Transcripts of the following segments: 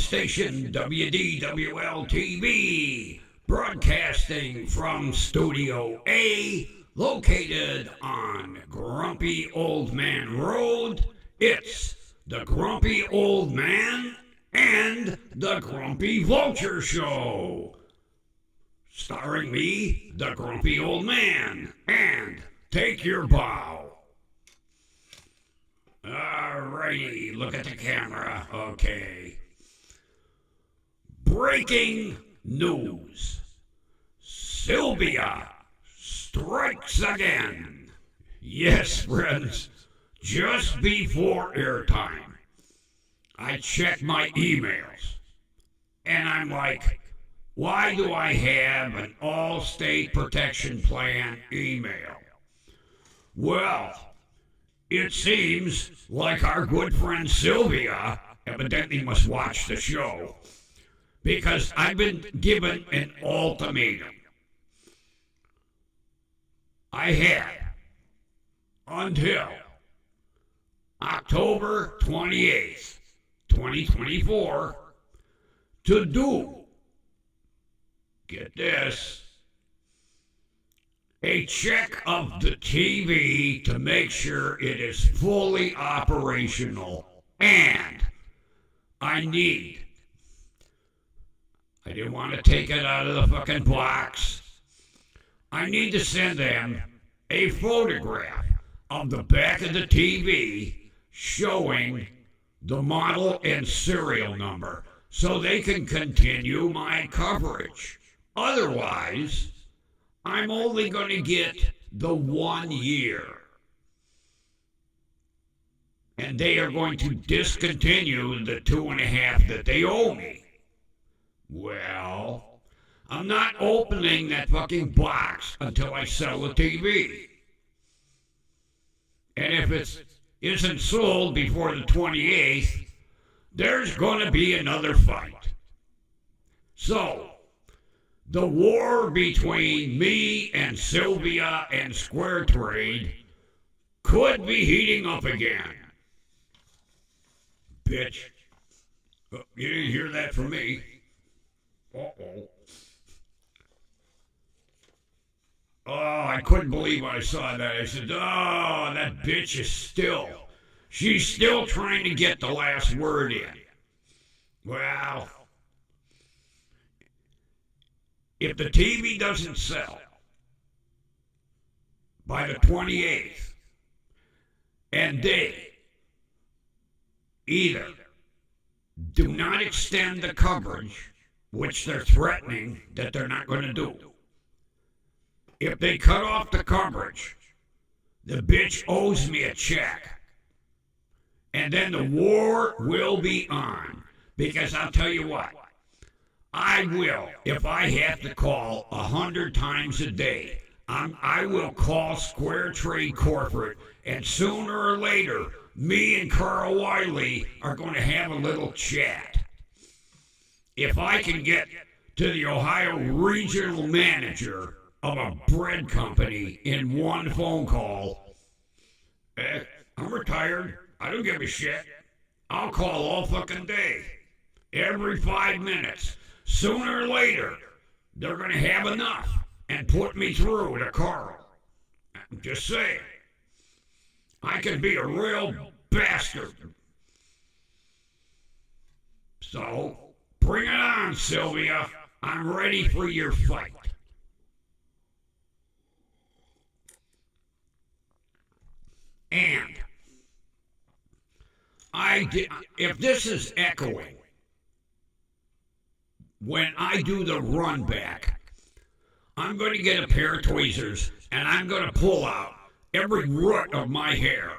station WDWL TV, broadcasting from Studio A, located on Grumpy Old Man Road. It's the Grumpy Old Man and the Grumpy Vulture Show, starring me, the Grumpy Old Man, and Take Your Bow. Alrighty, look at the camera. Okay. Breaking news. Sylvia strikes again. Yes, friends, just before airtime, I checked my emails, and I'm like, why do I have an all-state protection plan email? Well, it seems like our good friend Sylvia evidently must watch the show, because I've been given an ultimatum. I had until October 28th, 2024 to do, get this, a check of the TV to make sure it is fully operational, and I didn't want to take it out of the fucking box. I need to send them a photograph of the back of the TV showing the model and serial number so they can continue my coverage. Otherwise, I'm only going to get the 1 year. And they are going to discontinue the 2.5 that they owe me. Well, I'm not opening that fucking box until I sell the TV. And if it isn't sold before the 28th, there's going to be another fight. So, the war between me and Sylvia and Square Trade could be heating up again. Bitch. Oh, you didn't hear that from me. Uh-oh. Oh, I couldn't believe when I saw that. I said, oh, that bitch is she's still trying to get the last word in. Well, if the TV doesn't sell by the 28th, and they either do not extend the coverage, which they're threatening that they're not going to do, if they cut off the coverage, the bitch owes me a check. And then the war will be on. Because I'll tell you what, I will, if I have to call 100 times a day, I will call Square Trade Corporate, and sooner or later, me and Carl Wiley are going to have a little chat. If I can get to the Ohio regional manager of a bread company in one phone call, I'm retired, I don't give a shit, I'll call all fucking day, every 5 minutes. Sooner or later, they're going to have enough and put me through to Carl. I'm just saying. I could be a real bastard. So, bring it on, Sylvia. I'm ready for your fight. And if this is echoing, when I do the run back, I'm going to get a pair of tweezers and I'm going to pull out every root of my hair,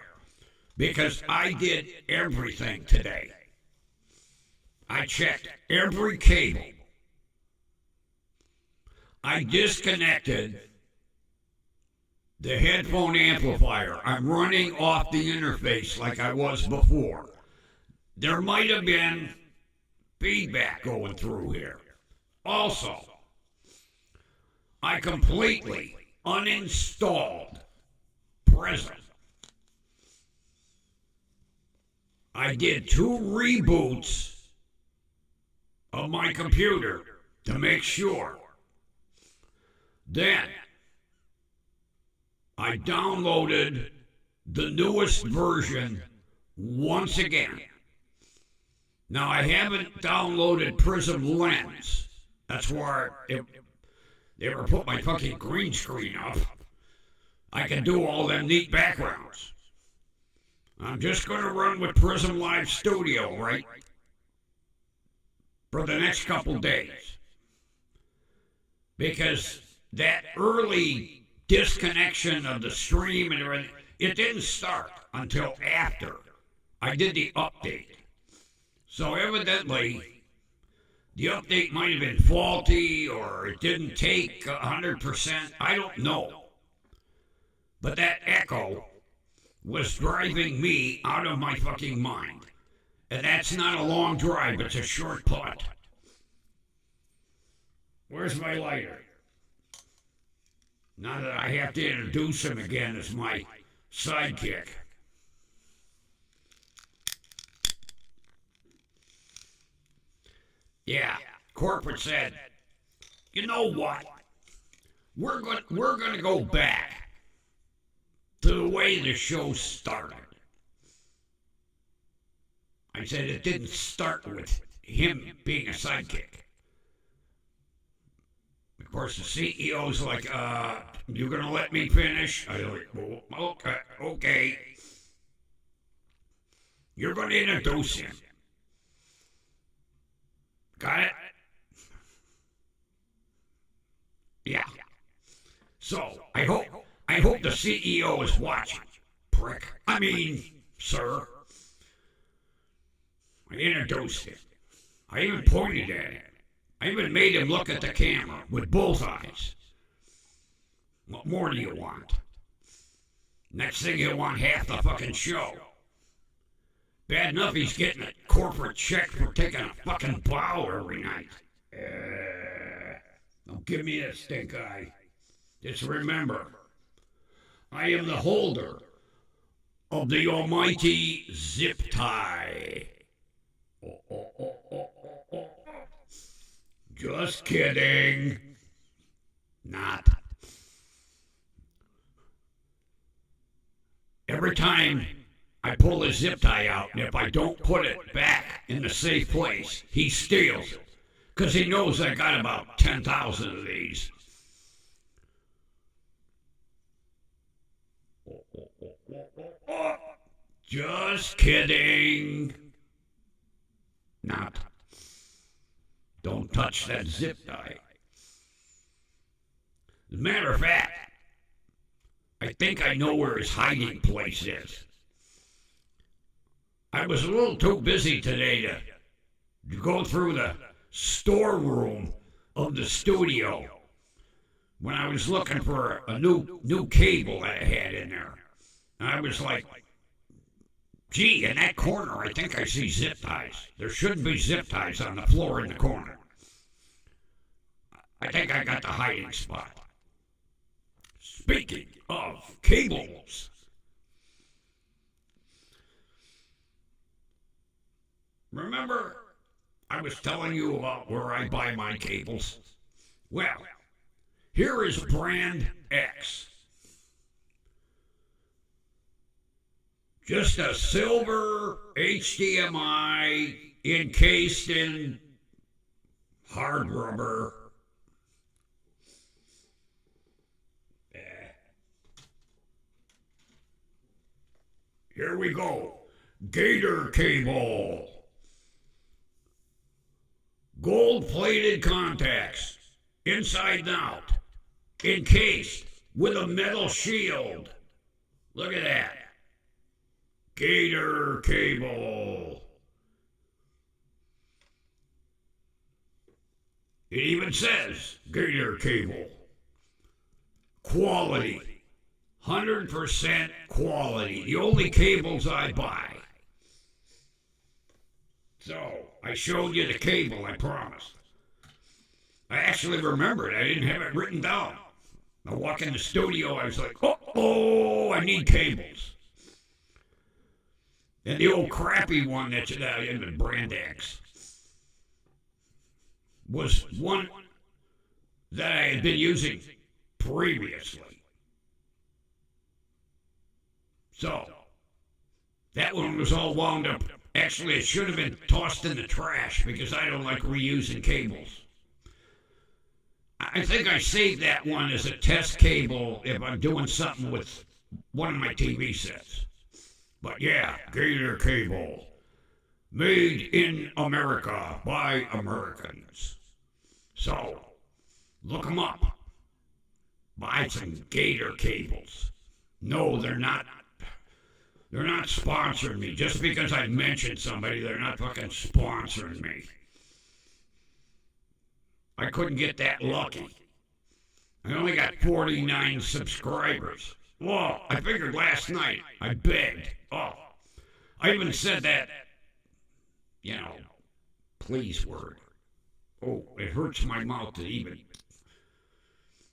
because I did everything today. I checked every cable. I disconnected the headphone amplifier. I'm running off the interface like I was before. There might have been feedback going through here. Also, I completely uninstalled Present. I did 2 reboots of my computer to make sure. Then I downloaded the newest version once again. Now, I haven't downloaded Prism Lens. That's where they ever put my fucking green screen up. I can do all them neat backgrounds. I'm just going to run with Prism Live Studio, right? For the next couple days. Because that early disconnection of the stream and everything, it didn't start until after I did the update. So evidently, the update might have been faulty or it didn't take 100%. I don't know. But that echo was driving me out of my fucking mind. And that's not a long drive, it's a short putt. Where's my lighter? Now that I have to introduce him again as my sidekick. Yeah, corporate said, you know what? We're going to go back to the way the show started. I said it didn't start with him being a sidekick. Of course, the CEO's like, you going to let me finish? I was like, well, okay. You're going to introduce him. Got it? Yeah. So, I hope the CEO is watching, prick. I mean, sir. I introduced him. I even pointed at him. I even made him look at the camera with both eyes. What more do you want? Next thing he'll want half the fucking show. Bad enough he's getting a corporate check for taking a fucking bow every night. Don't give me that stink eye. Just remember, I am the holder of the almighty zip tie. Just kidding. Not. Every time I pull the zip tie out, and if I don't put it back in the safe place, he steals it. Because he knows I got about 10,000 of these. Just kidding. Not. Don't touch that zip tie. As a matter of fact, I think I know where his hiding place is. I was a little too busy today to go through the storeroom of the studio when I was looking for a new cable that I had in there. And I was like, gee, in that corner, I think I see zip ties. There shouldn't be zip ties on the floor in the corner. I think I got the hiding spot. Speaking of cables, remember I was telling you about where I buy my cables? Well, here is brand X. Just a silver HDMI encased in hard rubber. Here we go. Gator cable. Gold-plated contacts, inside and out, encased with a metal shield. Look at that. Gator cable. It even says Gator cable. Quality. 100% quality. The only cables I buy. So, I showed you the cable, I promised. I actually remembered. I didn't have it written down. I walk in the studio, I was like, oh, I need cables. And the old crappy one that's in the brand X. was one that I had been using previously. So, that one was all wound up. Actually, it should have been tossed in the trash because I don't like reusing cables. I think I saved that one as a test cable if I'm doing something with one of my TV sets. But yeah, Gator Cable. Made in America by Americans. So, look them up. Buy some Gator cables. No, they're not. They're not sponsoring me. Just because I mentioned somebody, they're not fucking sponsoring me. I couldn't get that lucky. I only got 49 subscribers. Well, I figured last night. I begged. Oh, I even said that, please word. Oh, it hurts my mouth to even.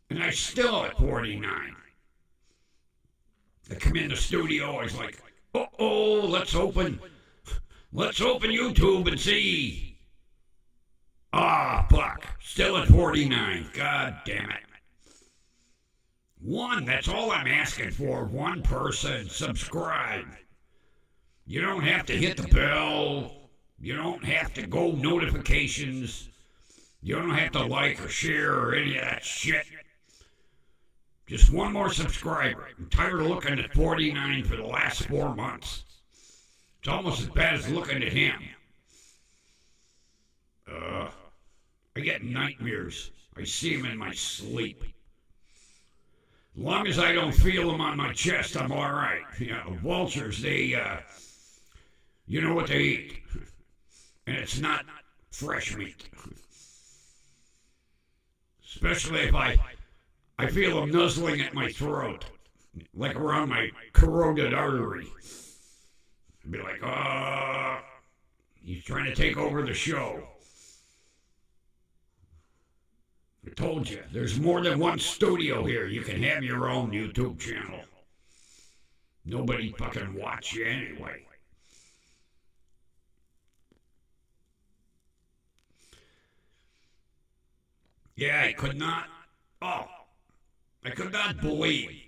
And I still at 49. I come in the studio, I was like, let's open YouTube and see. Fuck. Still at 49. God damn it. One, that's all I'm asking for. One person. Subscribe. You don't have to hit the bell. You don't have to go notifications. You don't have to like or share or any of that shit. Just one more subscriber. I'm tired of looking at 49 for the last 4 months. It's almost as bad as looking at him. I get nightmares. I see him in my sleep. As long as I don't feel them on my chest, I'm all right. Vultures, they, you know what they eat. And it's not fresh meat. Especially if I feel them nuzzling at my throat, like around my carotid artery. I'd be like, he's trying to take over the show. I told you, there's more than one studio here. You can have your own YouTube channel. Nobody fucking watch you anyway. Yeah, I could not believe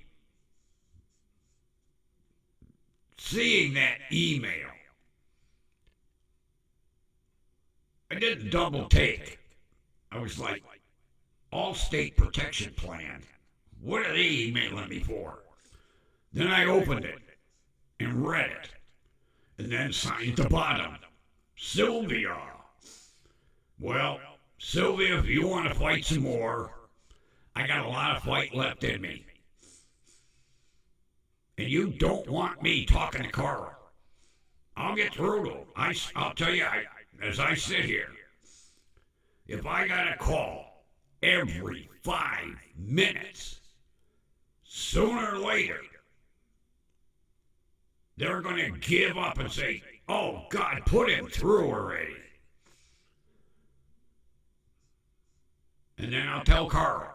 seeing that email. I didn't double take. I was like, All-State Protection Plan. What are they emailing me for? Then I opened it and read it. And then signed at the bottom, Sylvia. Well, Sylvia, if you want to fight some more, I got a lot of fight left in me. And you don't want me talking to Carl. I'll get through to him. I'll tell you, as I sit here, if I got a call every 5 minutes, sooner or later, they're going to give up and say, oh, God, put him through already. And then I'll tell Carl,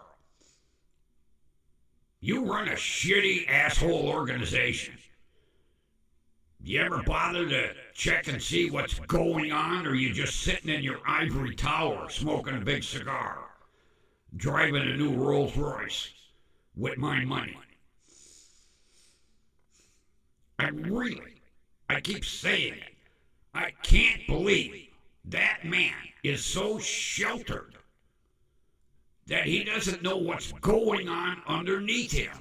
you run a shitty asshole organization. You ever bother to check and see what's going on, or you just sitting in your ivory tower smoking a big cigar, driving a new Rolls Royce with my money? I keep saying it. I can't believe that man is so sheltered that he doesn't know what's going on underneath him.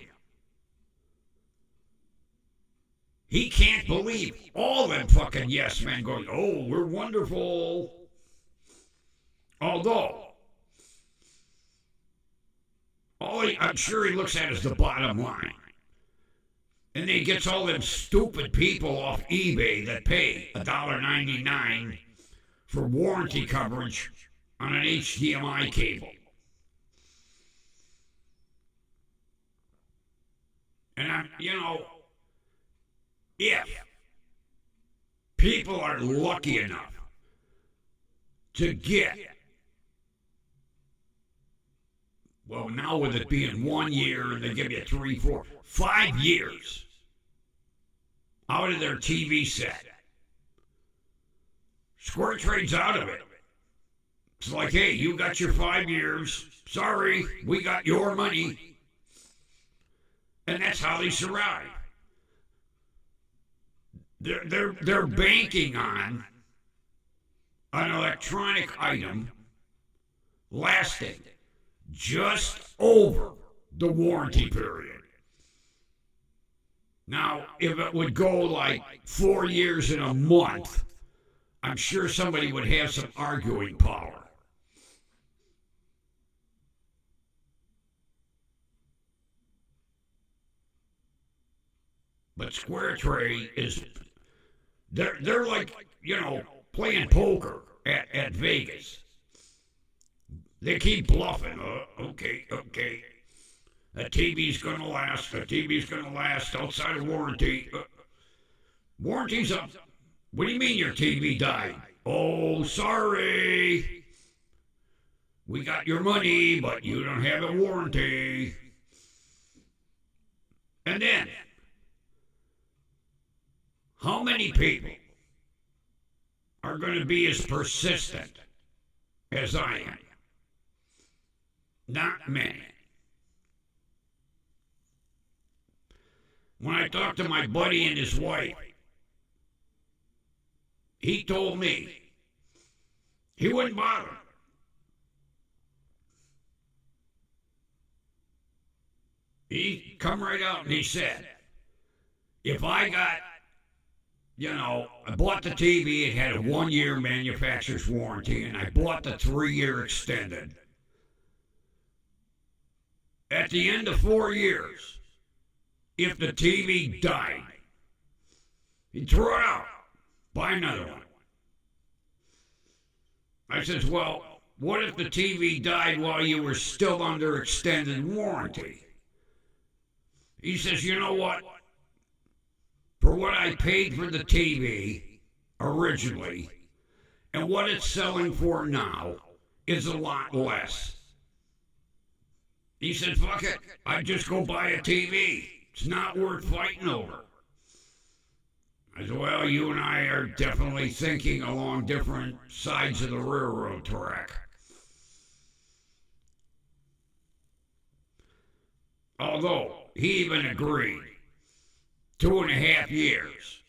He can't believe all them fucking yes men going, oh, we're wonderful. Although, I'm sure he looks at is the bottom line. And then he gets all them stupid people off eBay that pay $1.99 for warranty coverage on an HDMI cable. And if people are lucky enough to get, well, now with it being 1 year and they give you 3, 4, 5 years out of their TV set, Square Trade's out of it. It's like, hey, you got your 5 years. Sorry, we got your money. And that's how they survive. They're banking on an electronic item lasting just over the warranty period. Now, if it would go like 4 years and a month, I'm sure somebody would have some arguing power. But Square Trade is, they're like, playing poker at Vegas. They keep bluffing. Okay. The TV's going to last. The TV's going to last outside of warranty. Warranty's up. What do you mean your TV died? Oh, sorry. We got your money, but you don't have a warranty. And then, how many people are going to be as persistent as I am? Not many. When I talked to my buddy and his wife, he told me he wouldn't bother. He come right out and he said, if I got, I bought the TV, it had a 1-year manufacturer's warranty, and I bought the 3-year extended. At the end of 4 years, if the TV died, he'd throw it out, buy another one. I says, well, what if the TV died while you were still under extended warranty? He says, you know what? For what I paid for the TV originally and what it's selling for now is a lot less. He said, fuck it, I'd just go buy a TV. It's not worth fighting over. I said, well, you and I are definitely thinking along different sides of the railroad track. Although, he even agreed 2.5 years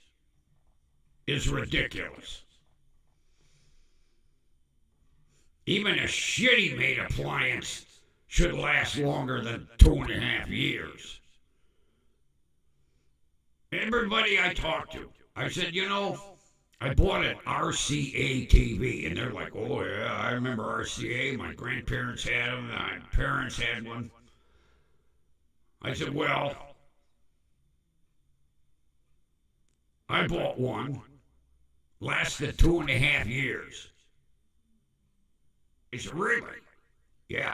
is ridiculous. Even a shitty made appliance should last longer than 2.5 years. Everybody I talked to, I said, I bought an RCA TV, and they're like, oh yeah, I remember RCA, my grandparents had them, my parents had one. I said, well, I bought one, lasted 2.5 years. He said, really? Yeah.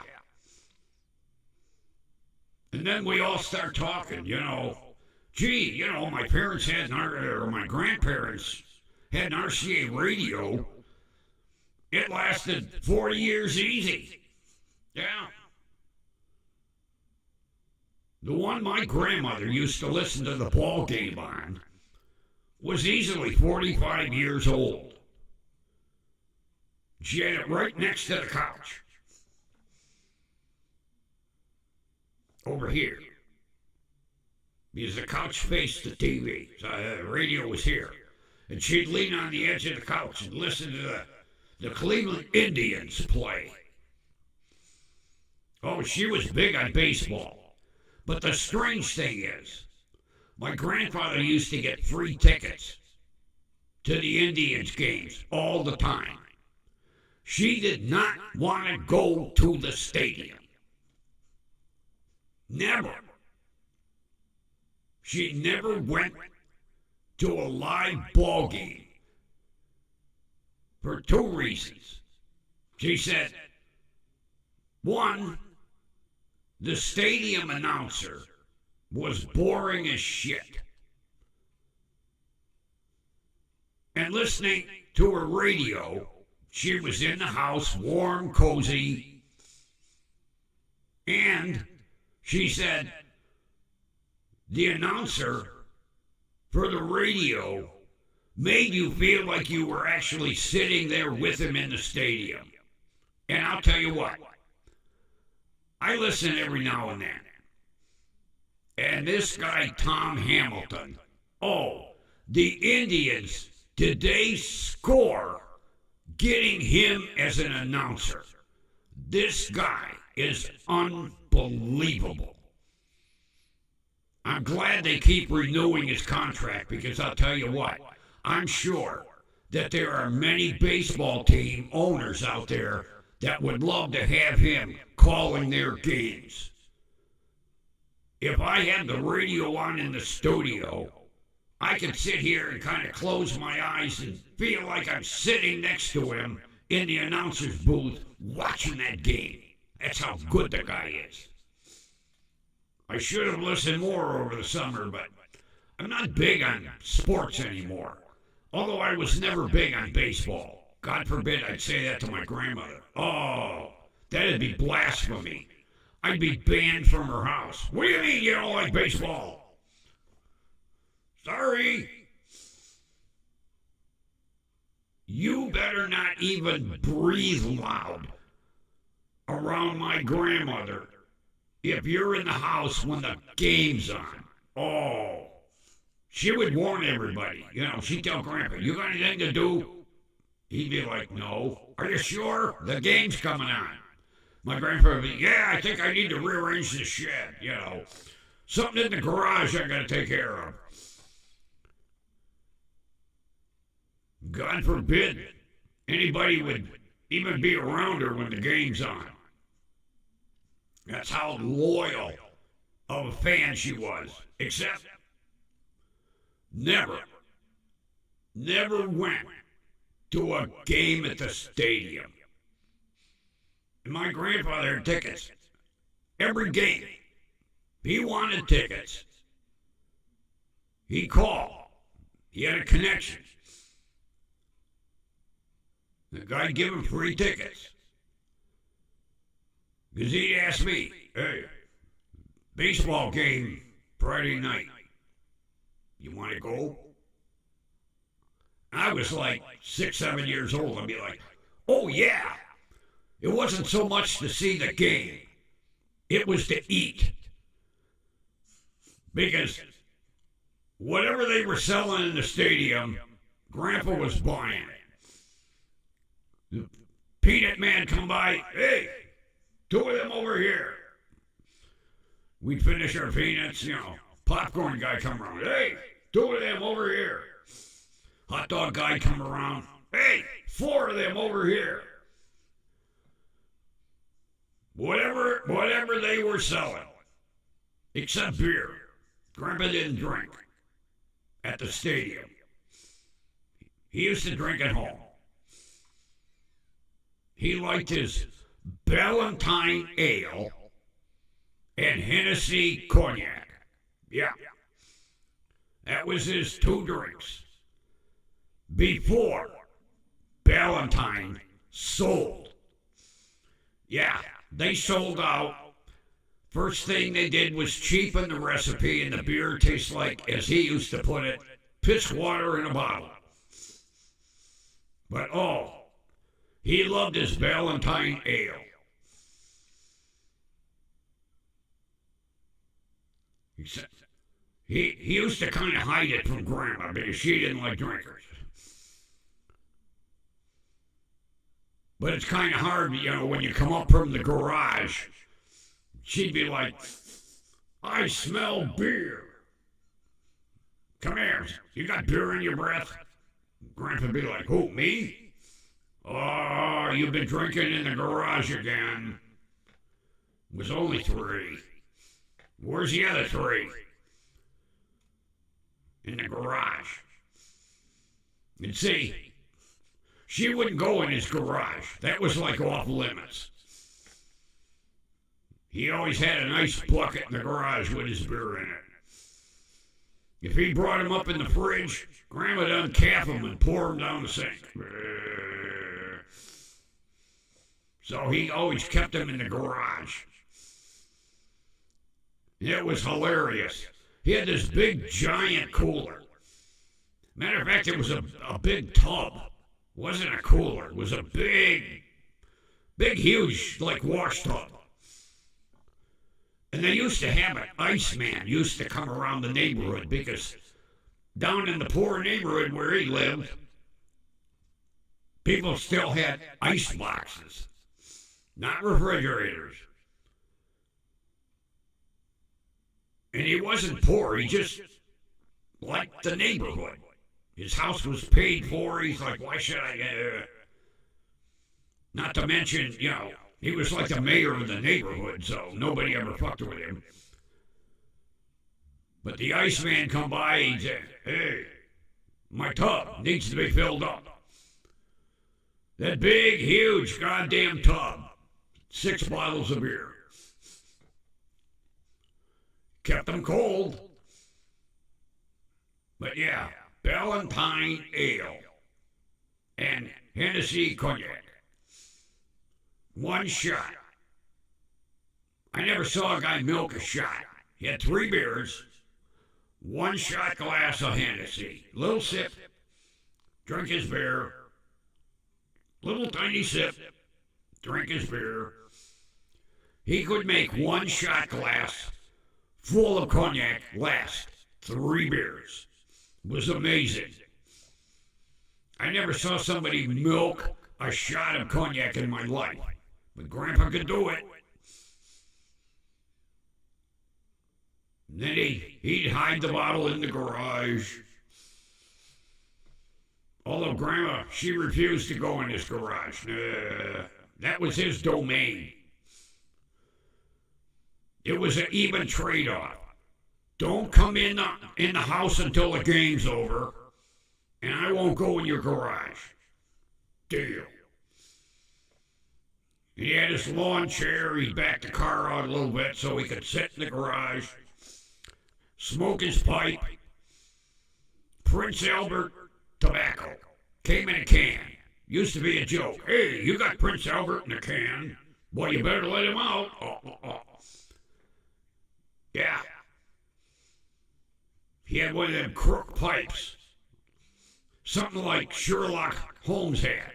And then we all start talking, gee, my parents had or my grandparents had an RCA radio. It lasted 40 years easy. Yeah. The one my grandmother used to listen to the ball game on was easily 45 years old. She had it right next to the couch. Over here. Because the couch faced the TV. So the radio was here. And she'd lean on the edge of the couch and listen to the Cleveland Indians play. Oh, she was big on baseball. But the strange thing is, my grandfather used to get free tickets to the Indians games all the time. She did not want to go to the stadium. Never. She never went to a live ball game for 2 reasons. She said, one, the stadium announcer was boring as shit. And listening to her radio, she was in the house, warm, cozy, and she said the announcer for the radio made you feel like you were actually sitting there with him in the stadium. And I'll tell you what, I listen every now and then. And this guy, Tom Hamilton, oh, the Indians, did they score getting him as an announcer? This guy is unbelievable. I'm glad they keep renewing his contract because I'll tell you what, I'm sure that there are many baseball team owners out there that would love to have him calling their games. If I had the radio on in the studio, I could sit here and kind of close my eyes and feel like I'm sitting next to him in the announcer's booth watching that game. That's how good the guy is. I should have listened more over the summer, but I'm not big on sports anymore. Although I was never big on baseball. God forbid I'd say that to my grandmother. Oh, that'd be blasphemy. I'd be banned from her house. What do you mean you don't like baseball? Sorry. You better not even breathe loud around my grandmother if you're in the house when the game's on. Oh, she would warn everybody. You know, she'd tell Grandpa, you got anything to do? He'd be like, no. Are you sure? The game's coming on. My grandpa would be, yeah, I think I need to rearrange the shed, you know. Something in the garage I got to take care of. God forbid anybody would even be around her when the game's on. That's how loyal of a fan she was. Except never went to a game at the stadium. And my grandfather had tickets. Every game. He wanted tickets. He called. He had a connection. The guy gave him free tickets. Because he'd ask me, hey, baseball game Friday night. You want to go? I was like 6, 7 years old. I'd be like, oh yeah. It wasn't so much to see the game. It was to eat. Because whatever they were selling in the stadium, Grandpa was buying it. The peanut man come by, hey, 2 of them over here. We'd finish our peanuts, you know. Popcorn guy come around, hey, 2 of them over here. Hot dog guy come around, hey, 4 of them over here. Whatever they were selling, except beer. Grandpa didn't drink at the stadium. He used to drink at home. He liked his Ballantine Ale and Hennessy Cognac. Yeah. That was his 2 drinks. Before Ballantine sold. Yeah, they sold out. First thing they did was cheapen the recipe, and the beer tastes like, as he used to put it, piss water in a bottle. But oh, he loved his Ballantine Ale. He used to kind of hide it from Grandma because she didn't like drinkers. But it's kind of hard, you know, when you come up from the garage, she'd be like, I smell beer. Come here, you got beer in your breath? Grandpa'd be like, who, me? Oh, you've been drinking in the garage again. It was only 3. Where's the other 3? In the garage. And see, she wouldn't go in his garage. That was like off limits. He always had a nice bucket in the garage with his beer in it. If he brought him up in the fridge, Grandma'd uncap him and pour him down the sink. So he always kept him in the garage. It was hilarious. He had this big giant cooler. Matter of fact, it was a big tub. It wasn't a cooler. It was a big Big, huge, like wash tub. And they used to have an Iceman used to come around the neighborhood because down in the poor neighborhood where he lived, people still had ice boxes, not refrigerators. And he wasn't poor, he just liked the neighborhood. His house was paid for, he's like, why should I? Not to mention, he was like the mayor of the neighborhood, so nobody ever fucked with him. But the Iceman come by, he'd say, hey, my tub needs to be filled up. That big, huge, goddamn tub. 6 bottles of beer. Kept them cold. But yeah, Ballantine Ale and Hennessy Cognac. 1 shot. I never saw a guy milk a shot. He had 3 beers, 1 shot glass of Hennessy. Little sip, drink his beer. Little tiny sip, drink his beer. He could make 1 shot glass full of cognac last 3 beers. It was amazing. I never saw somebody milk a shot of cognac in my life, but Grandpa could do it. And then he'd hide the bottle in the garage. Although Grandma, she refused to go in his garage. That was his domain. It was an even trade-off. Don't come in the house until the game's over, and I won't go in your garage. Deal. He had his lawn chair. He backed the car out a little bit so he could sit in the garage, smoke his pipe. Prince Albert tobacco came in a can. Used to be a joke. Hey, you got Prince Albert in a can. Boy, you better let him out. Yeah. He had one of them crook pipes. Something like Sherlock Holmes had.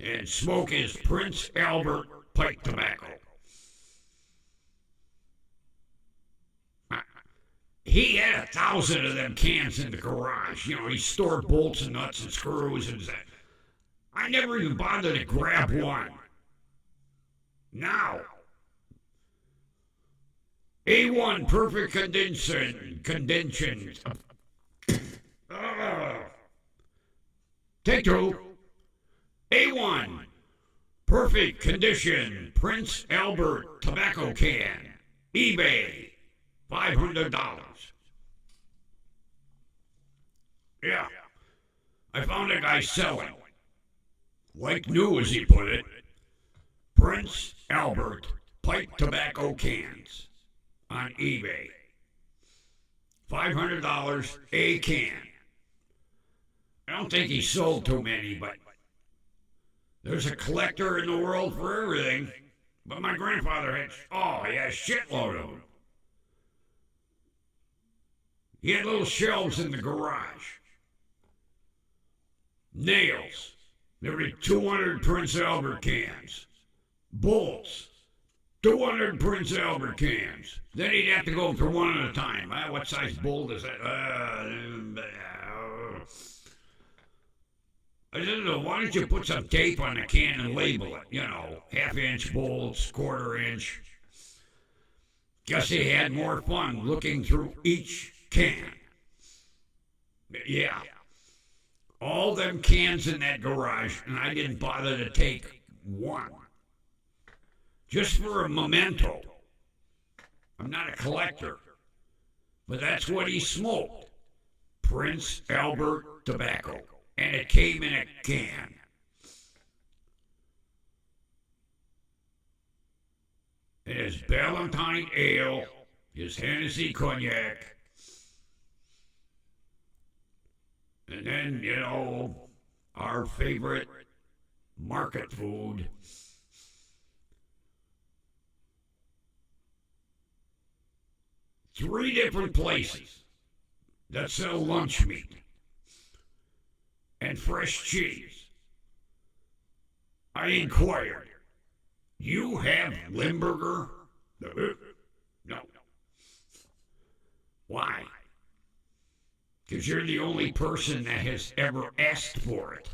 And smoke his Prince Albert pipe tobacco. He had 1,000 of them cans in the garage. He stored bolts and nuts and screws and that. I never even bothered to grab one. Now, A1 perfect condition. Take 2. A1 perfect condition Prince Albert tobacco can. eBay. $500. Yeah. I found a guy selling, like new as he put it, Prince Albert pipe tobacco cans on eBay. $500 a can. I don't think he sold too many, but there's a collector in the world for everything. But my grandfather had, he had a shitload of them. He had little shelves in the garage. Nails. There were 200 Prince Albert cans. Bolts. 200 Prince Albert cans. Then he'd have to go through one at a time. What size bolt is that? I said, why don't you put some tape on the can and label it? 1/2-inch bolts, 1/4 inch. Guess he had more fun looking through each can. Yeah. All them cans in that garage, and I didn't bother to take one. Just for a memento. I'm not a collector. But that's what he smoked. Prince Albert tobacco. And it came in a can. And his Ballantine Ale, his Hennessy Cognac, and then, our favorite market food. Three different places that sell lunch meat and fresh cheese. I inquired, you have Limburger? No. Why? Because you're the only person that has ever asked for it.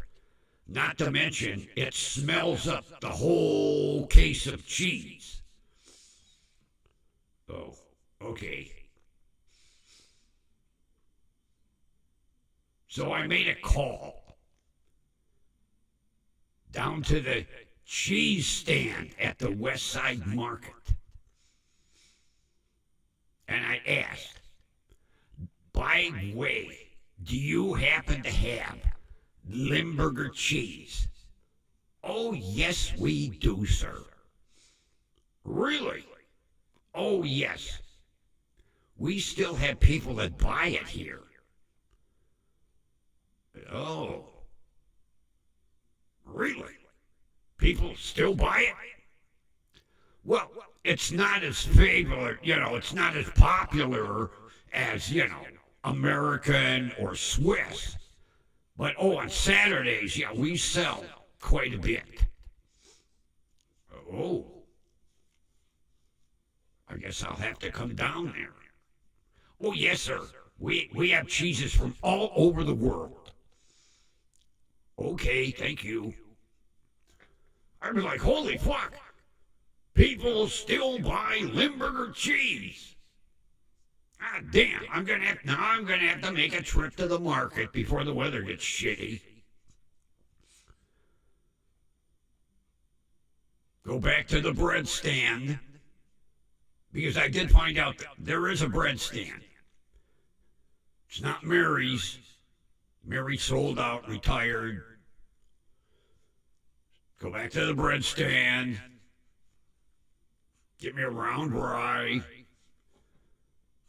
Not to mention, it smells up the whole case of cheese. Oh, okay. So I made a call down to the cheese stand at the West Side Market. And I asked, by the way, do you happen to have Limburger cheese? Oh, yes, we do, sir. Really? Oh, yes. We still have people that buy it here. Oh. Really? People still buy it? Well, it's not as popular, it's not as popular as, American or Swiss. But, on Saturdays, yeah, we sell quite a bit. Oh. I guess I'll have to come down there. Oh, yes, sir. We have cheeses from all over the world. Okay, thank you. I was like, holy fuck. People still buy Limburger cheese. Ah, damn, I'm gonna have to make a trip to the market before the weather gets shitty. Go back to the bread stand, because I did find out that there is a bread stand. It's not Mary's. Mary sold out, retired. Go back to the bread stand. Get me a round rye.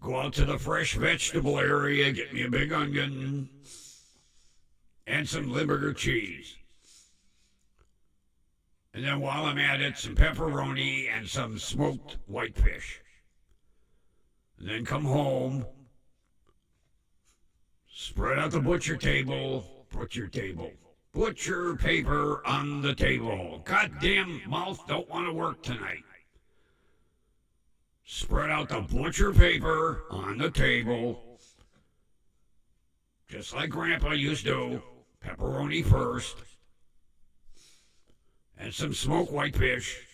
Go out to the fresh vegetable area, get me a big onion and some Limburger cheese. And then while I'm at it, some pepperoni and some smoked whitefish. And then come home, spread out the butcher paper on the table. Goddamn mouth don't want to work tonight. Spread out the butcher paper on the table, just like Grandpa used to. Pepperoni first, and some smoked whitefish,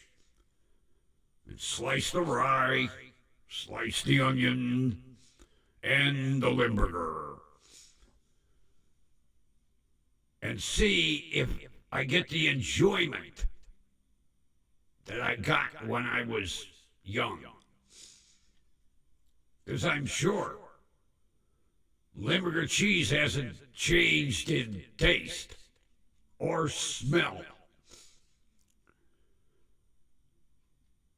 and slice the rye, slice the onion, and the Limburger. And see if I get the enjoyment that I got when I was young. Because I'm sure Limburger cheese hasn't changed in taste or smell.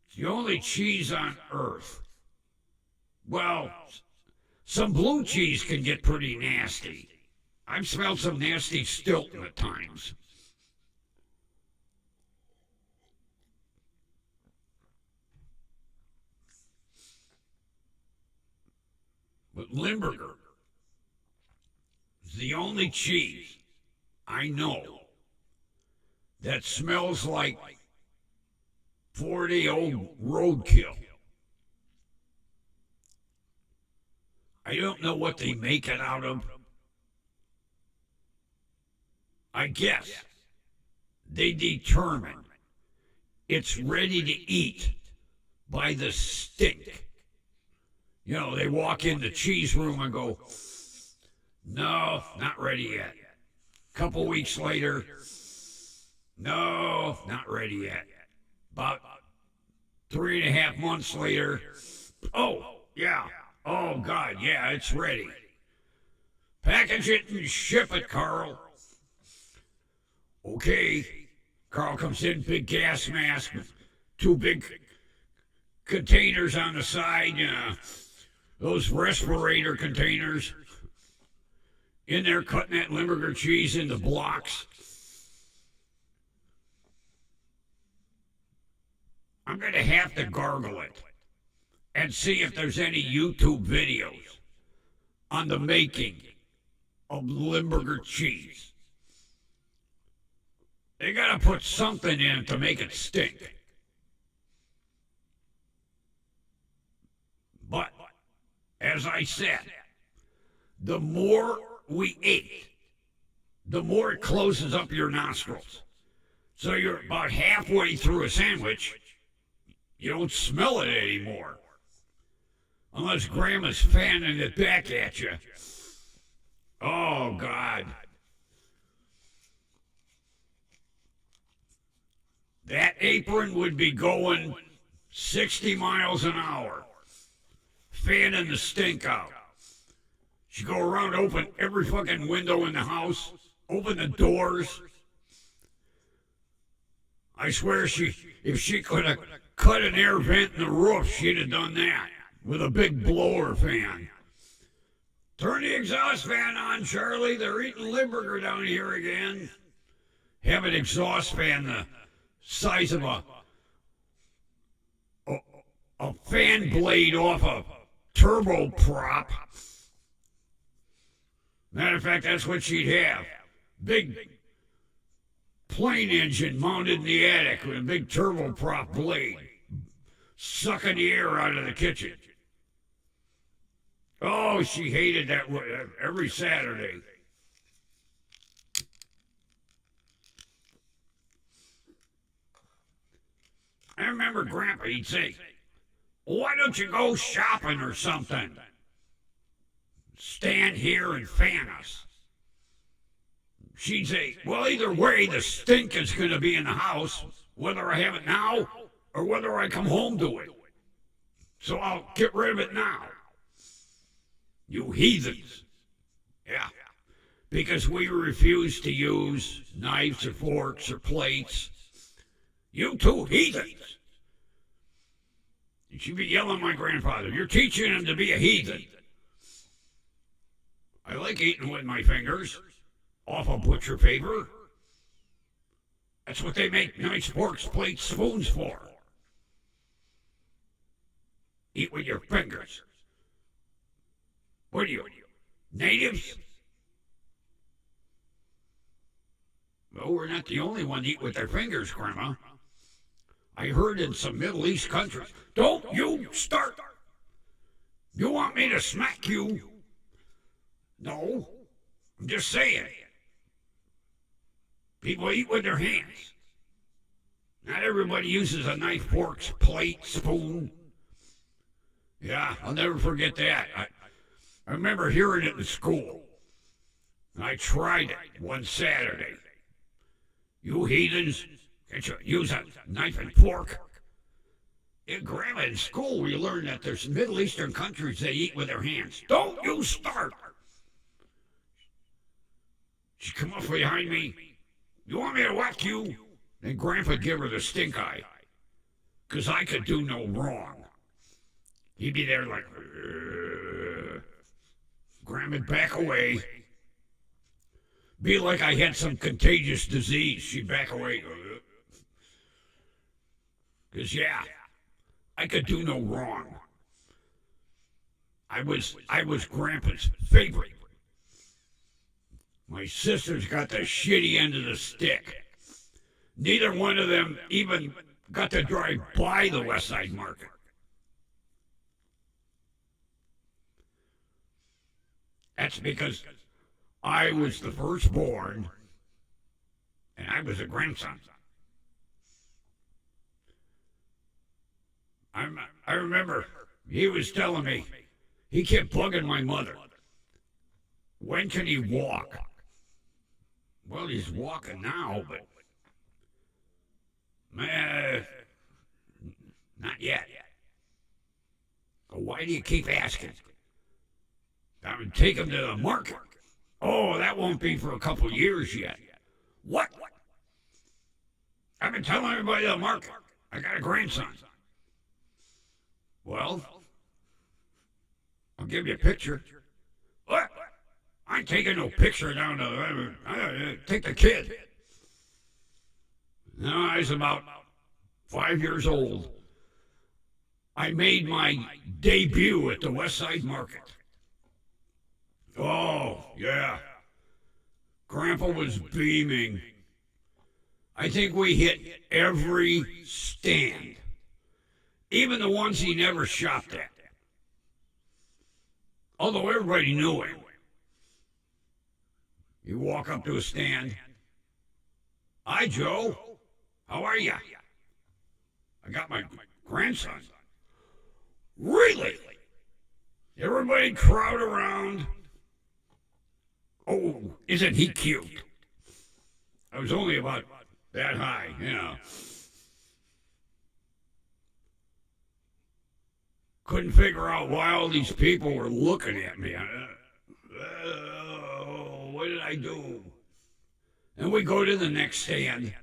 It's the only cheese on earth. Well, some blue cheese can get pretty nasty. I've smelled some nasty Stilton at times. But Limburger is the only cheese I know that smells like 40-old roadkill. I don't know what they make it out of. I guess they determine it's ready to eat by the stink. They walk in the cheese room and go, no, not ready yet. Couple weeks later, no, not ready yet. About 3.5 months later, oh, yeah, oh, God, yeah, it's ready. Package it and ship it, Carl. Okay. Carl comes in, big gas mask, 2 big containers on the side, those respirator containers. In there, cutting that Limburger cheese into blocks. I'm going to have to gargle it and see if there's any YouTube videos on the making of Limburger cheese. They gotta put something in to make it stink. But, as I said, the more we ate, the more it closes up your nostrils. So you're about halfway through a sandwich, you don't smell it anymore. Unless Grandma's fanning it back at you. Oh, God. That apron would be going 60 miles an hour, fanning the stink out. She'd go around, open every fucking window in the house, open the doors. I swear if she could have cut an air vent in the roof, she'd have done that with a big blower fan. Turn the exhaust fan on, Charlie. They're eating Limburger down here again. Have an exhaust fan the size of a fan blade off a turboprop. Matter of fact, that's what she'd have. Big plane engine mounted in the attic with a big turboprop blade, sucking the air out of the kitchen. Oh, she hated that every Saturday. I remember Grandpa, he'd say, why don't you go shopping or something? Stand here and fan us. She'd say, well, either way, the stink is going to be in the house, whether I have it now or whether I come home to it. So I'll get rid of it now. You heathens. Yeah. Because we refuse to use knives or forks or plates. You two heathens. And she'd be yelling at my grandfather, you're teaching him to be a heathen. I like eating with my fingers off a butcher paper. That's what they make nice forks, plates, spoons for. Eat with your fingers. What are you, natives? Well, we're not the only one to eat with their fingers, Grandma. I heard in some Middle East countries. Don't you start. You want me to smack you? No, I'm just saying. People eat with their hands. Not everybody uses a knife, fork, plate, spoon. Yeah, I'll never forget that. I remember hearing it in school. And I tried it one Saturday. You heathens, can't you use a knife and fork? In Grandma, in school, we learned that there's Middle Eastern countries that eat with their hands. Don't you start. She'd come up behind me. You want me to whack you? And Grandpa'd give her the stink eye. 'Cause I could do no wrong. He'd be there like, Grandma'd back away. Be like I had some contagious disease. She'd back away. 'Cause yeah, I could do no wrong. I was Grandpa's favorite. My sisters got the shitty end of the stick. Neither one of them even got to drive by the West Side Market. That's because I was the firstborn and I was a grandson. I remember he was telling me, he kept bugging my mother. When can he walk? Well, he's walking now, but not yet. Why do you keep asking? I would take him to the market. Oh, that won't be for a couple years yet. What? I've been telling everybody to the market. I got a grandson. Well, I'll give you a picture. What? I ain't taking no picture down to take the kid. No, I was about 5 years old. I made my debut at the West Side Market. Oh, yeah. Grandpa was beaming. I think we hit every stand, even the ones he never shopped at. Although everybody knew him. You walk up to a stand. Hi, Joe. How are you? I got my grandson. Really? Everybody crowd around. Oh, isn't he cute? I was only about that high, you know. Couldn't figure out why all these people were looking at me. What did I do? And we go to the next stand,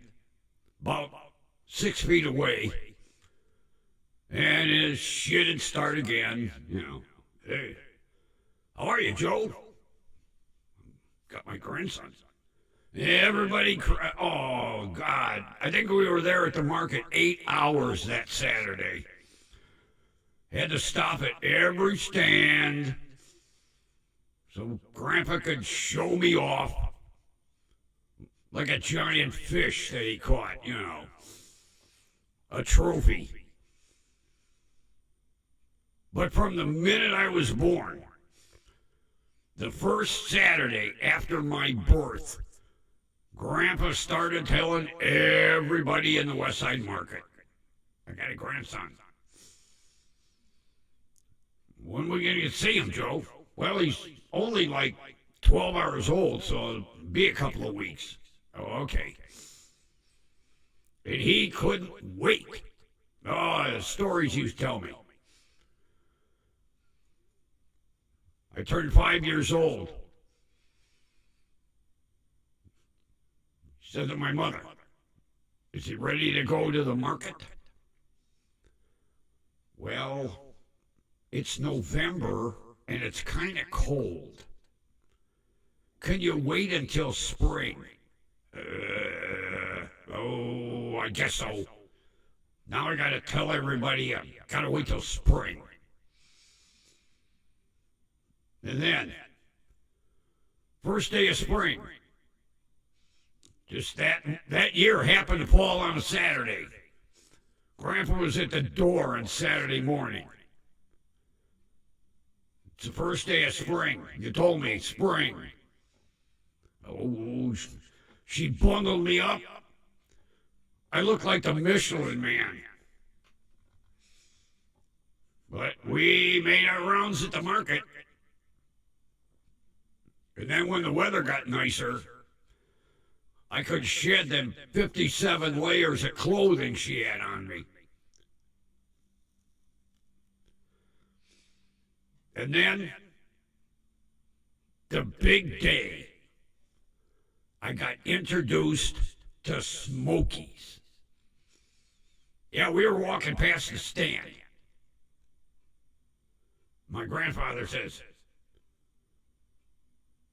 about 6 feet away, and his shit would start again, you know. Hey, how are you, Joe? Got my grandson. Everybody, oh, God. I think we were there at the market 8 hours that Saturday. Had to stop at every stand so Grandpa could show me off like a giant fish that he caught, you know, a trophy. But from the minute I was born, the first Saturday after my birth, Grandpa started telling everybody in the West Side Market, I got a grandson. When are we going to see him, Joe? Well, he's only like 12 hours old, so it'll be a couple of weeks. Oh, okay. And he couldn't wait. Oh, the stories he used to tell me. I turned 5 years old. Said to my mother, is he ready to go to the market? Well, it's November and it's kind of cold. Can you wait until spring? I guess so. Now I gotta tell everybody I gotta wait till spring. And then, first day of spring, just that year happened to fall on a Saturday. Grandpa was at the door on Saturday morning. It's the first day of spring. You told me, spring. Oh, she bundled me up. I looked like the Michelin Man. But we made our rounds at the market. And then when the weather got nicer, I could shed them 57 layers of clothing she had on me. And then, the big day, I got introduced to Smokies. Yeah, we were walking past the stand. My grandfather says,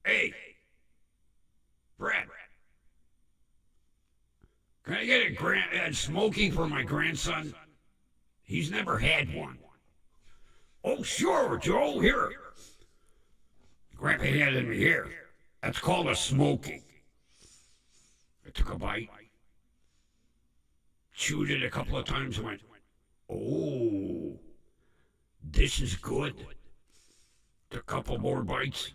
hey, Brad, can I get a Smoky for my grandson? He's never had one. Oh, sure, Joe, here. Grandpa handed me here. That's called a Smoky. I took a bite, chewed it a couple of times, and went, oh, this is good. Took a couple more bites.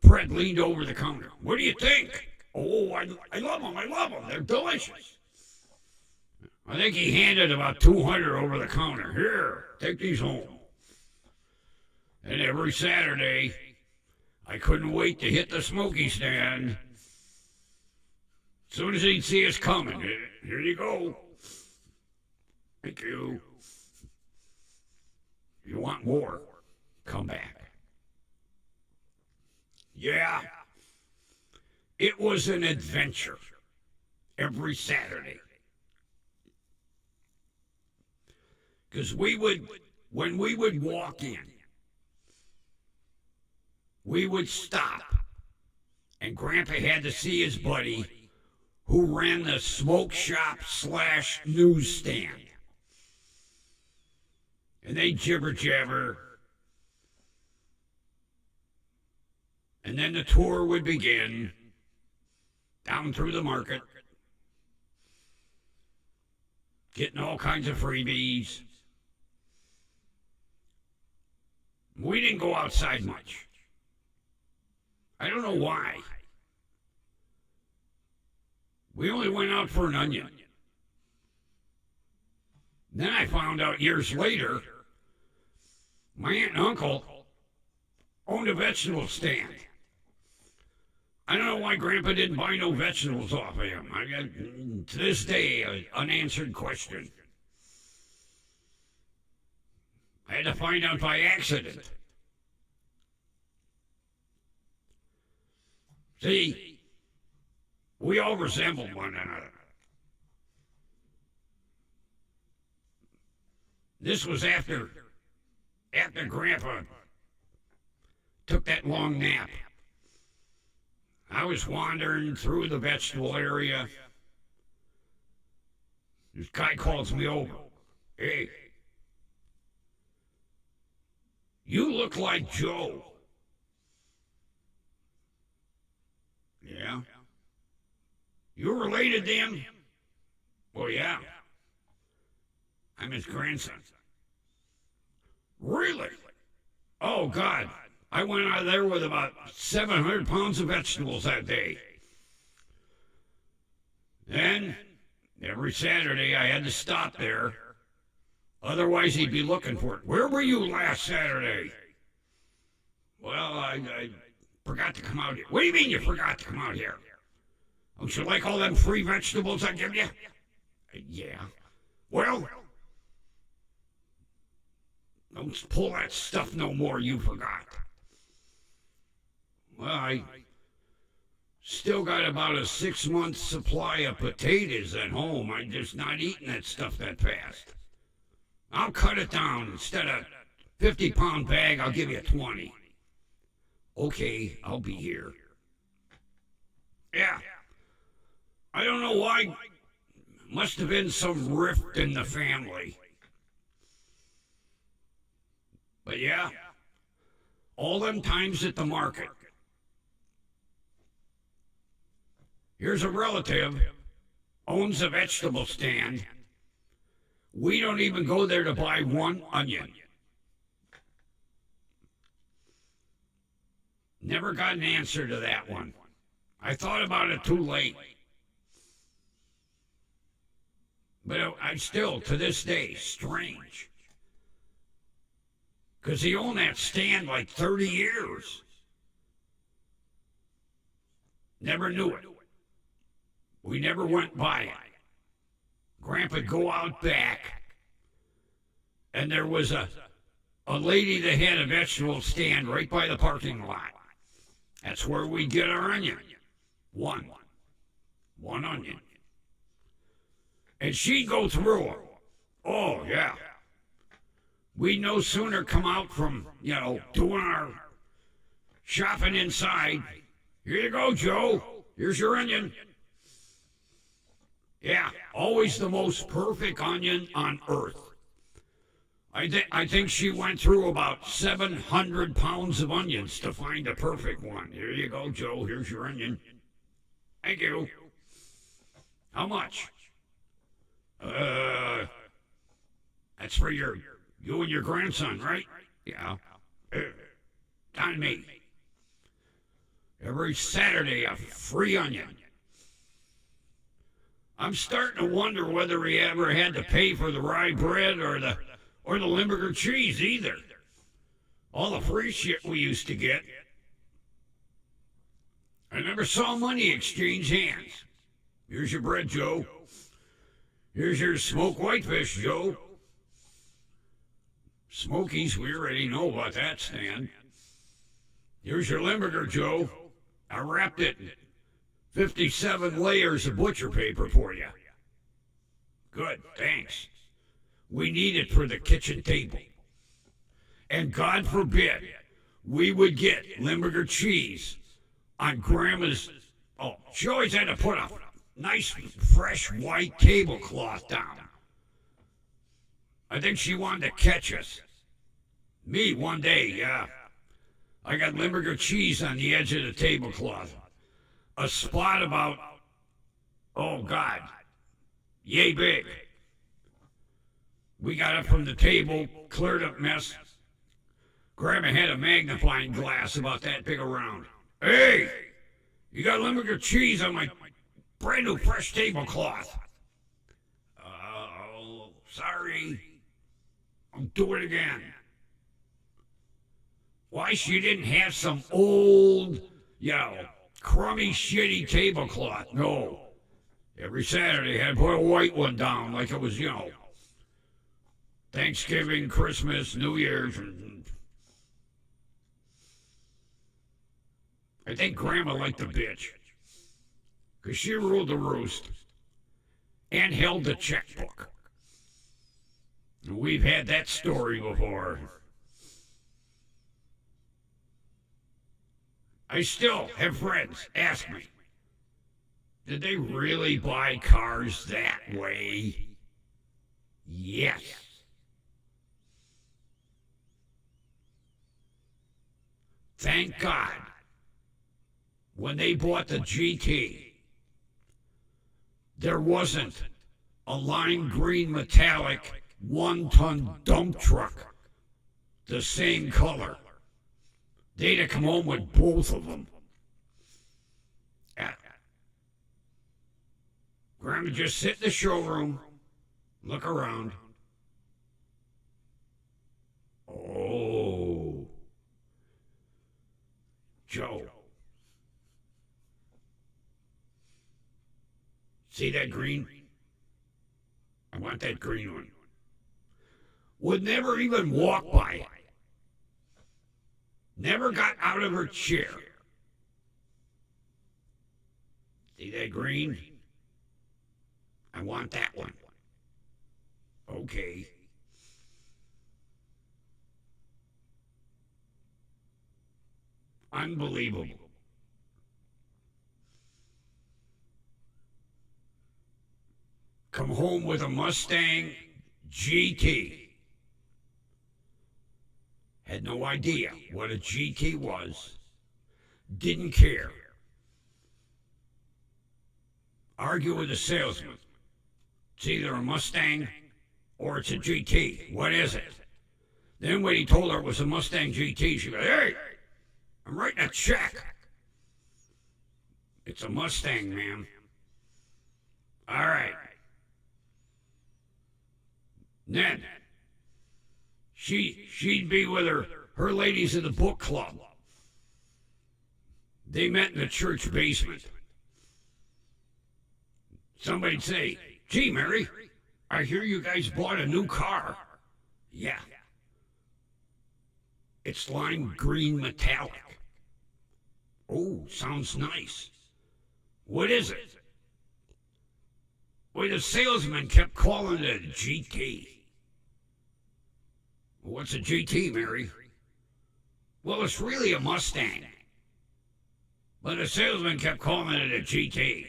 Fred leaned over the counter. What do you think? Oh, I love them. I love them. They're delicious. I think he handed about 200 over the counter. Here, take these home. And every Saturday, I couldn't wait to hit the Smoky stand. As soon as he'd see us coming, here you go. Thank you. You want more? Come back. Yeah. It was an adventure every Saturday. Because when we would walk in, we would stop, and Grandpa had to see his buddy who ran the smoke shop / newsstand. And they jibber jabber. And then the tour would begin down through the market, getting all kinds of freebies. We didn't go outside much. I don't know why. We only went out for an onion. Then I found out years later, my aunt and uncle owned a vegetable stand. I don't know why Grandpa didn't buy no vegetables off of him. I got, to this day, an unanswered question. I had to find out by accident. See, we all resemble one another. This was after Grandpa took that long nap. I was wandering through the vegetable area. This guy calls me over. Hey, you look like Joe. Yeah? You're related to him? Well, yeah. I'm his grandson. Really? Oh, God. I went out there with about 700 pounds of vegetables that day. Then, every Saturday, I had to stop there. Otherwise, he'd be looking for it. Where were you last Saturday? Well, I forgot to come out here. What do you mean you forgot to come out here? Don't you like all them free vegetables I give you? Yeah. Well, don't pull that stuff no more, you forgot. Well, I still got about a 6-month supply of potatoes at home. I'm just not eating that stuff that fast. I'll cut it down. Instead of 50-pound bag, I'll give you 20. Okay, I'll be here. Yeah. I don't know why. Must have been some rift in the family. But yeah, all them times at the market. Here's a relative, owns a vegetable stand. We don't even go there to buy one onion. Never got an answer to that one. I thought about it too late. But I still, to this day, strange. Because he owned that stand like 30 years. Never knew it. We never went by it. Grandpa'd go out back, and there was a lady that had a vegetable stand right by the parking lot. That's where we get our onion. One onion. And she'd go through them. Oh, yeah. We'd no sooner come out from, doing our shopping inside. Here you go, Joe. Here's your onion. Yeah, always the most perfect onion on earth. I think she went through about 700 pounds of onions to find a perfect one. Here you go, Joe. Here's your onion. Thank you. How much? That's for you and your grandson, right? Yeah. On me. Every Saturday, a free onion. I'm starting to wonder whether he ever had to pay for the rye bread or the Limburger cheese either. All the free shit we used to get. I never saw money exchange hands. Here's your bread, Joe. Here's your smoked whitefish, Joe. Smokies, we already know about that stand. Here's your Limburger, Joe. I wrapped it in 57 layers of butcher paper for you. Good, thanks. We need it for the kitchen table. And God forbid we would get Limburger cheese on Grandma's. Oh, she always had to put a nice, fresh white tablecloth down. I think she wanted to catch us. Me, one day, yeah. I got Limburger cheese on the edge of the tablecloth. A spot about, oh God, yay big. We got up from the table, cleared up mess. Grandma had a magnifying glass about that big around. Hey, you got limburger cheese on my brand new fresh tablecloth. Oh, sorry. I'll do it again. Why, she didn't have some old, crummy, shitty tablecloth. No. Every Saturday, I'd put a white one down like it was, Thanksgiving, Christmas, New Year's. I think Grandma liked the bitch, because she ruled the roost and held the checkbook. We've had that story before. I still have friends ask me, did they really buy cars that way? Yes. Thank God, when they bought the GT, there wasn't a lime green metallic 1-ton dump truck the same color. They'd have come home with both of them. Grandma just sit in the showroom, look around. Oh, Joe. See that green? I want that green one. Would never even walk by it. Never got out of her chair. See that green? I want that one. Okay. Unbelievable. Come home with a Mustang GT. Had no idea what a GT was. Didn't care. Argue with the salesman. It's either a Mustang or it's a GT. What is it? Then when he told her it was a Mustang GT, she goes, hey, I'm writing a check. It's a Mustang, ma'am. All right. Then she'd be with her ladies in the book club. They met in the church basement. Somebody'd say, gee, Mary, I hear you guys bought a new car. Yeah. It's lime green metallic. Oh, sounds nice. What is it? Well, the salesman kept calling it a GT. What's a GT, Mary? Well, it's really a Mustang. But the salesman kept calling it a GT.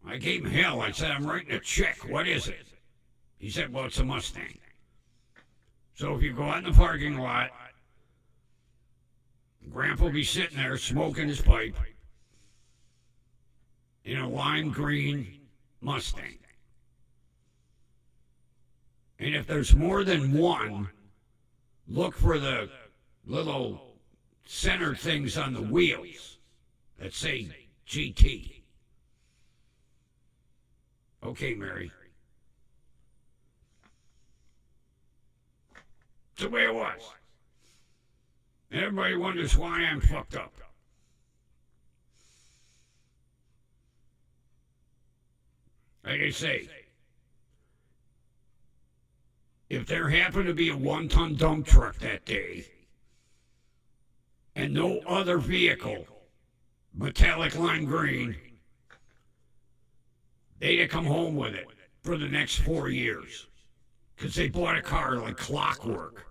I gave him hell. I said, I'm writing a check. What is it? He said, well, it's a Mustang. So if you go out in the parking lot, Grandpa will be sitting there smoking his pipe in a lime green Mustang. And if there's more than one, look for the little center things on the wheels that say GT. Okay, Mary. It's the way it was. Everybody wonders why I'm fucked up. Like I say, if there happened to be a 1-ton dump truck that day and no other vehicle, metallic lime green, they'd have come home with it for the next 4 years because they bought a car like clockwork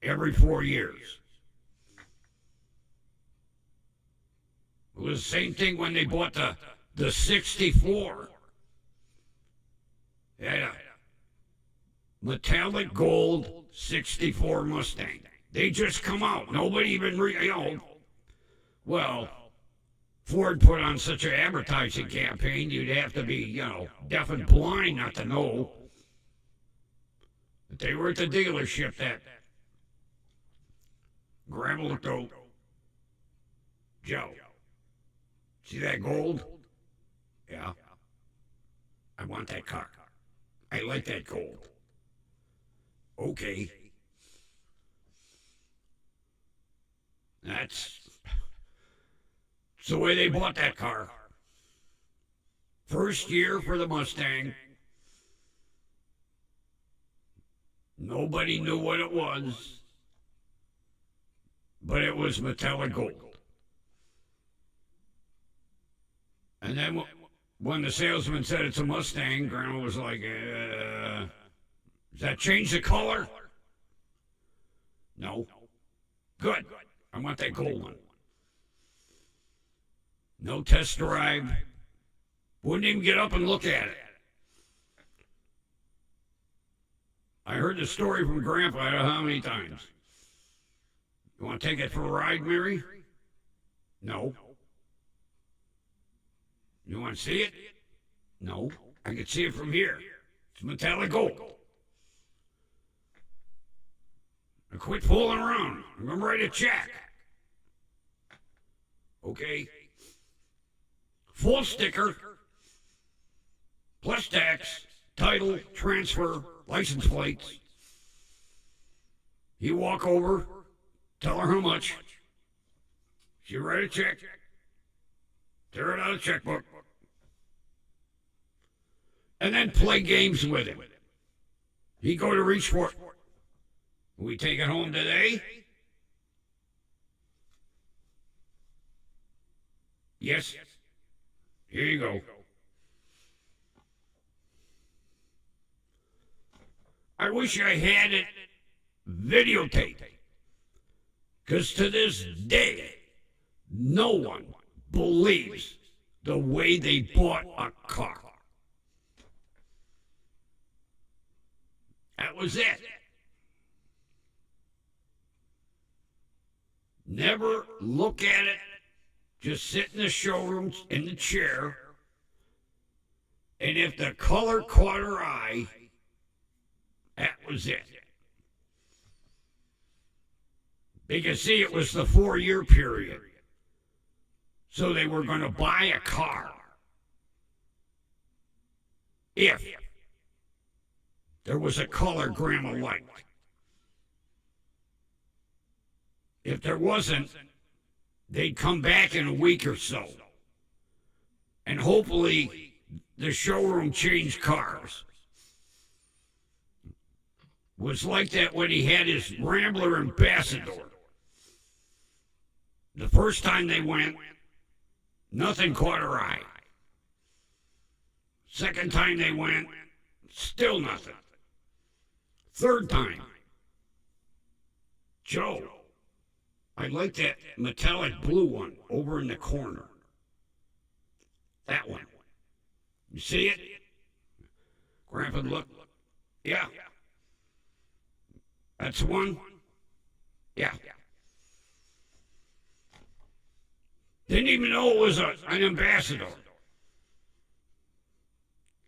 every 4 years. It was the same thing when they bought the 64. They had a metallic gold 64 Mustang. They just come out. Nobody even, well, Ford put on such an advertising campaign, you'd have to be, deaf and blind not to know. they were at the dealership that Grandma looked over. Joe, see that gold? Yeah. I want that car. I like that gold. Okay. That's the way they bought that car. First year for the Mustang. Nobody knew what it was, but it was metallic gold. And then when the salesman said it's a Mustang, Grandma was like, does that change the color? No. Good. I want that gold one. No test drive. Wouldn't even get up and look at it. I heard the story from Grandpa I don't know how many times. You want to take it for a ride, Mary? No. You want to see it? No. I can see it from here. It's metallic gold. Now quit fooling around. I'm going to write a check. Okay. Full sticker, plus tax, title, transfer, license plates. You walk over, tell her how much. She write a check, tear it out of the checkbook, and then play games with him. He go to reach for it. We take it home today? Yes. Here you go. I wish I had it videotaped. Because to this day, no one believes the way they bought a car. That was it. Never look at it. Just sit in the showroom in the chair, and if the color caught her eye, that was it. Because, see, it was the 4-year period. So they were going to buy a car if there was a color Grandma liked. If there wasn't, they'd come back in a week or so. And hopefully the showroom changed cars. Was like that when he had his Rambler Ambassador. The first time they went, nothing caught her eye. Second time they went, still nothing. Third time, Joe, I like that metallic blue one over in the corner. That one. You see it? Grandpa, look. Yeah. That's the one? Yeah. Didn't even know it was an Ambassador.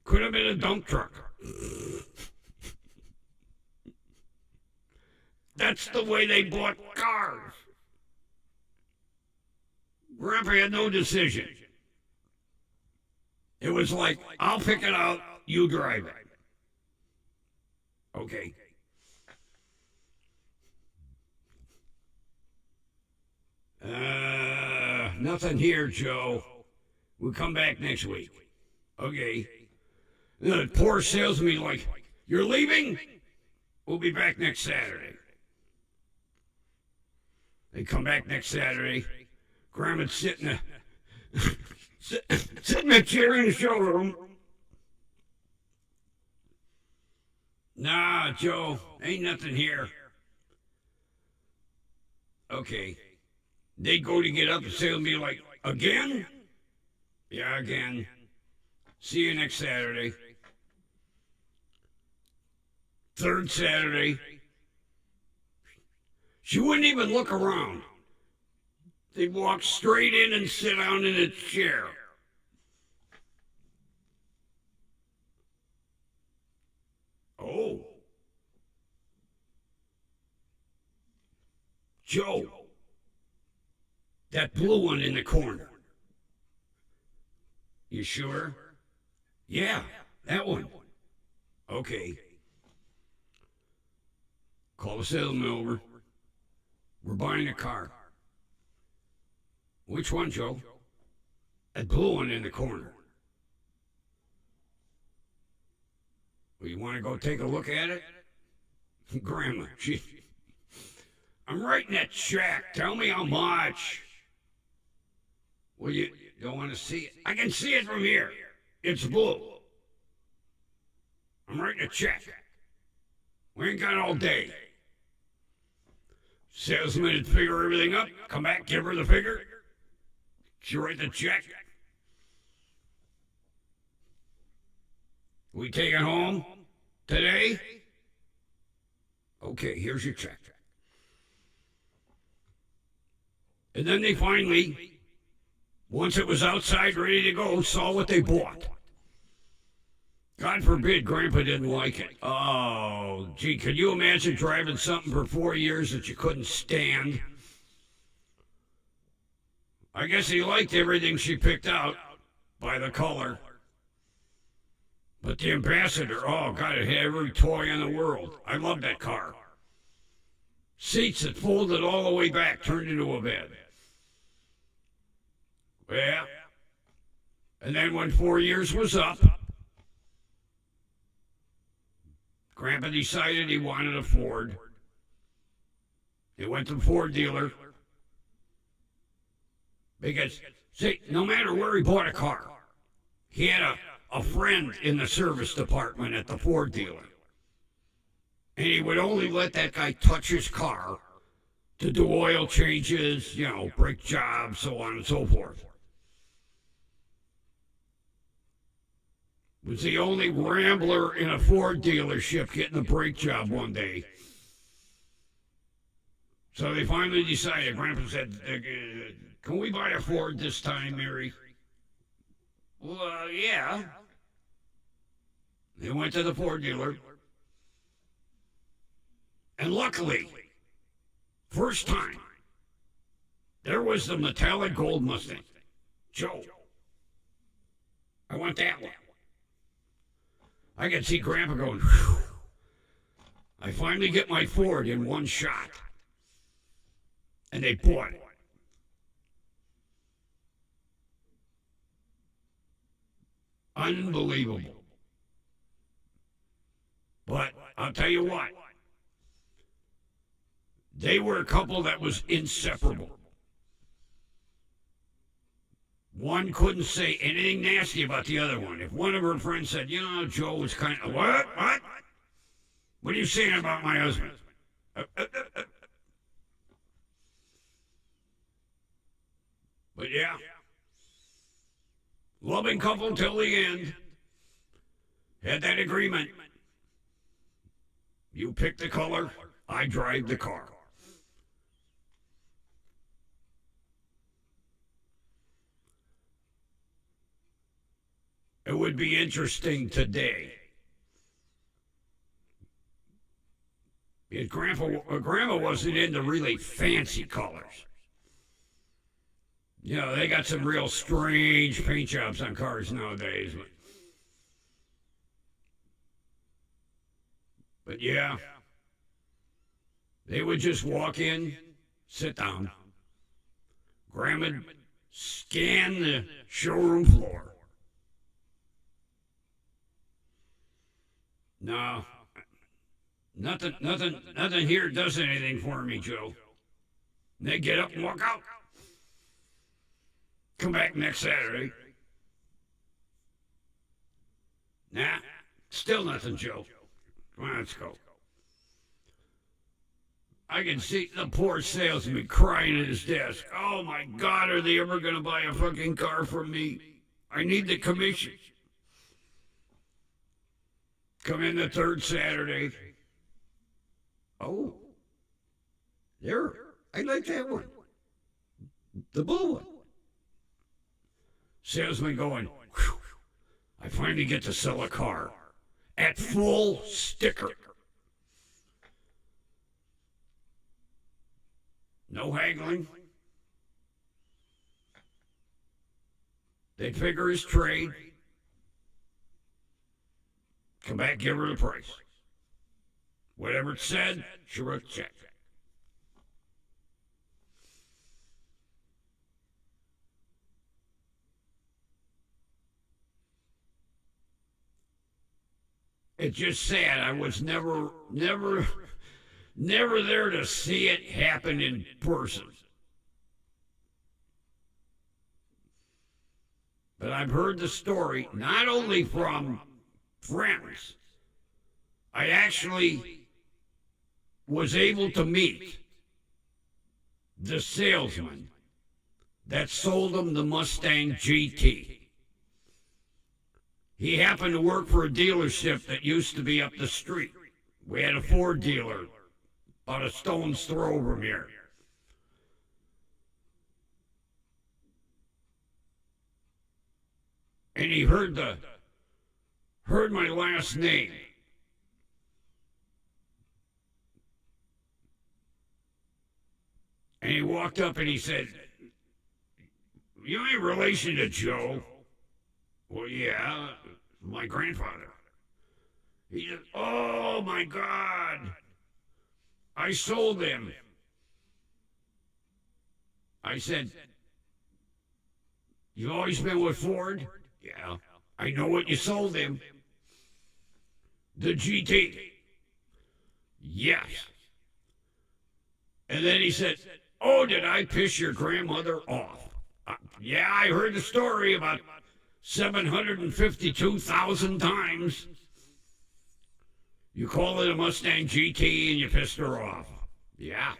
Could have been a dump truck. That's the way they bought cars. Grandpa had no decision. It was like, I'll pick it out, you drive it. Okay. Nothing here, Joe. We'll come back next week. Okay. The poor salesman like, you're leaving? We'll be back next Saturday. They come back next Saturday. Grandma'd sit in a chair in the showroom. Nah, Joe, ain't nothing here. Okay. They'd go to get up and say to me like, again? Yeah, again. See you next Saturday. Third Saturday. She wouldn't even look around. They'd walk straight in and sit down in a chair. Oh. Joe, that blue one in the corner. You sure? Yeah, that one. Okay. Call the salesman over. We're buying a car. Which one, Joe? That blue one in the corner. Well, you want to go take a look at it? Grandma, I'm writing that check. Tell me how much. Well, you don't want to see it? I can see it from here. It's blue. I'm writing a check. We ain't got all day. Salesman would figure everything up, come back, give her the figure. She write the check. We take it home today? Okay, here's your check. And then they finally, once it was outside ready to go, saw what they bought. God forbid Grandpa didn't like it. Oh, gee, could you imagine driving something for 4 years that you couldn't stand? I guess he liked everything she picked out by the color. But the Ambassador, oh, God, it had every toy in the world. I loved that car. Seats that folded all the way back, turned into a bed. Yeah. And then when 4 years was up, Grandpa decided he wanted a Ford. He went to the Ford dealer. Because, see, no matter where he bought a car, he had a friend in the service department at the Ford dealer. And he would only let that guy touch his car to do oil changes, brake jobs, so on and so forth. Was the only rambler in a Ford dealership getting a brake job one day. So they finally decided, Grandpa said, can we buy a Ford this time, Mary? Well, yeah. They went to the Ford dealer. And luckily, first time, there was the metallic gold Mustang. Joe, I want that one. I could see Grandpa going, whew. I finally get my Ford in one shot. And they bought it. Unbelievable. But I'll tell you what. They were a couple that was inseparable. One couldn't say anything nasty about the other one. If one of her friends said, Joe was kind of, what? What are you saying about my husband? But yeah, loving couple till the end. Had that agreement. You pick the color, I drive the car. It would be interesting today. Because Grandma wasn't into really fancy colors. They got some real strange paint jobs on cars nowadays. But yeah, they would just walk in, sit down. Grandma'd scan the showroom floor. No, nothing here does anything for me, Joe. They get up and walk out. Come back next Saturday. Nah, still nothing, Joe. Come on, let's go. I can see the poor salesman crying at his desk. Oh my God, are they ever going to buy a fucking car from me? I need the commission. Come in the third Saturday. Oh, there. I like that one. The blue one. Salesman going, whew, I finally get to sell a car at full sticker. No haggling. They'd figure his trade. Come back, give her the price. Whatever it said, she wrote a check. It's just sad. I was never there to see it happen in person. But I've heard the story not only from friends. I actually was able to meet the salesman that sold him the Mustang GT. He happened to work for a dealership that used to be up the street. We had a Ford dealer about a stone's throw from here. And he heard my last name. And he walked up and he said, "You ain't relation to Joe?" "Well, yeah, my grandfather." He said, "Oh, my God, I sold him." I said, "You've always been with Ford?" "Yeah." "I know what you sold him." "The GT." "Yes." And then he said, "Oh, did I piss your grandmother off?" "Yeah, I heard the story about 752,000 times. You call it a Mustang GT and you pissed her off." "Yeah."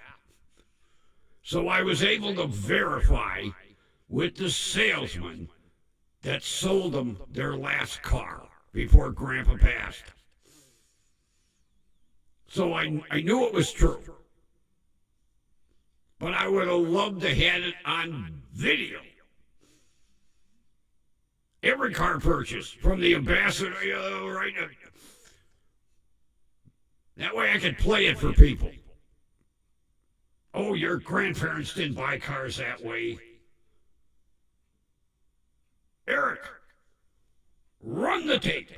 So I was able to verify with the salesman that sold them their last car before Grandpa passed. So I knew it was true. But I would have loved to have it on video. Every car purchase from the ambassador, right now. That way I could play it for people. "Oh, your grandparents didn't buy cars that way." "Eric, run the tape."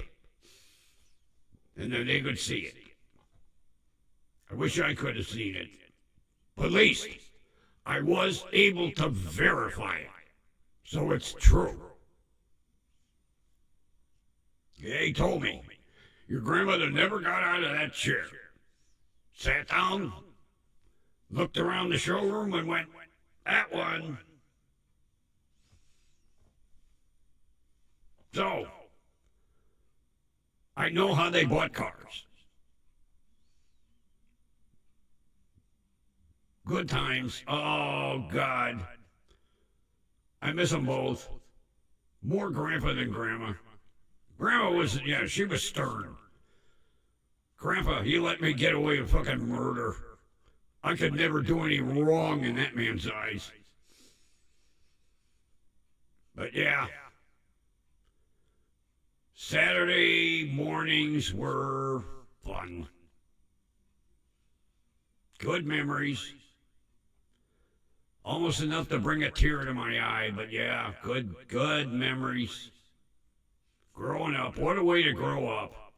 And then they could see it. I wish I could have seen it. But at least I was able to verify it. So it's true. Yeah, he told me, "Your grandmother never got out of that chair. Sat down, looked around the showroom and went, 'That one.'" So, I know how they bought cars. Good times. Oh, God. I miss them both. More Grandpa than Grandma. Grandma was, yeah, she was stern. Grandpa, he let me get away with fucking murder. I could never do any wrong in that man's eyes. But yeah, Saturday mornings were fun. Good memories. Almost enough to bring a tear to my eye, but yeah, good memories. Growing up, what a way to grow up.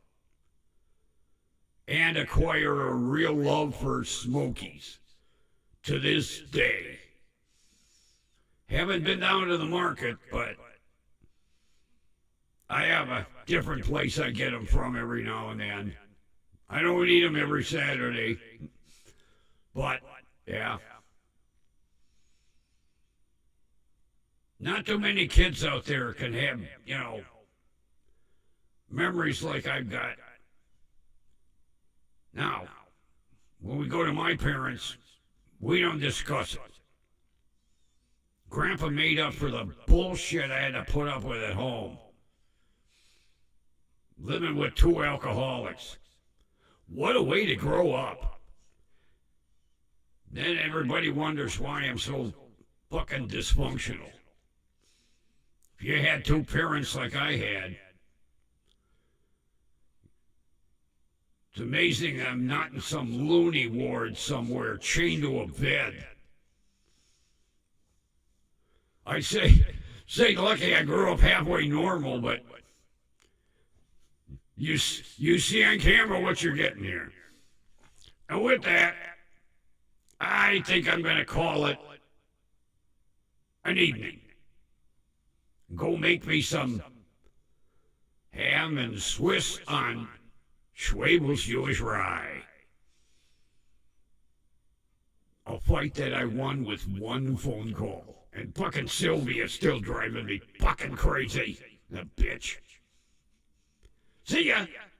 And acquire a real love for Smokies to this day. Haven't been down to the market, but I have a different place I get them from every now and then. I don't eat them every Saturday, but yeah. Not too many kids out there can have, memories like I've got. Now, when we go to my parents, we don't discuss it. Grandpa made up for the bullshit I had to put up with at home. Living with two alcoholics. What a way to grow up. Then everybody wonders why I'm so fucking dysfunctional. If you had two parents like I had, it's amazing I'm not in some loony ward somewhere chained to a bed. I say, lucky I grew up halfway normal, but you see on camera what you're getting here. And with that, I think I'm going to call it an evening. Go make me some ham and Swiss on Schwabel's Jewish Rye. A fight that I won with one phone call. And fucking Sylvia still driving me fucking crazy. The bitch. See ya.